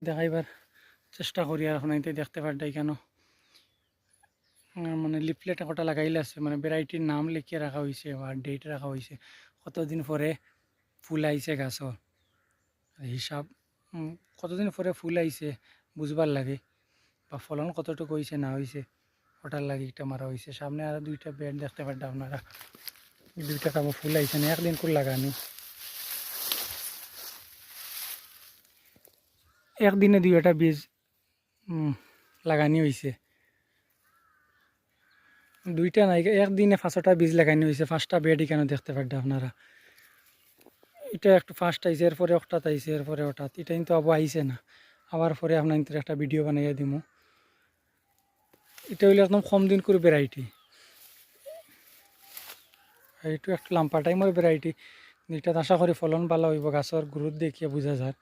দেখাইবার চেষ্টা করি আর এখন দেখতে পারতাই কেন মানে লিফলেট একটা লাগাইলে আছে মানে ভ্যারাইটির নাম লিখিয়ে রাখা হয়েছে বা ডেট রাখা হয়েছে কতদিন পরে ফুল আইছে গাছর হিসাব কতদিন পরে ফুল আইছে বুঝবার লাগে বা ফলন কতটুকু হয়েছে না হয়েছে ওটার লাগে একটা মারা হয়েছে সামনে আর দুইটা বেড দেখতে পারতাম আপনারা দুইটা কামো ফুল আইছে না একদিন ফুল লাগানি একদিনে দুইটা বীজ লাগানি হয়েছে দুইটা নাই একদিনে 5টা বীজ লাগানি হয়েছে 5টা বেড এখানে দেখতে পারতাম আপনারা এটা একটু ফার্স্ট আইছে এরপরে হঠাৎ আইছে এরপরে হঠাৎ এটা কিন্তু আবার আইছে না আবার পরে আপনার একটা ভিডিও বানাইয়া দিব এটা হইলে একদম কম দিন করে ভ্যারাইটি এইটো একটা লাম্পা টাইমের ভ্যারাইটি এটা আশা করি ফলন ভালো হইব গাছের গ্রোথ দেখিয়ে বোঝা যায়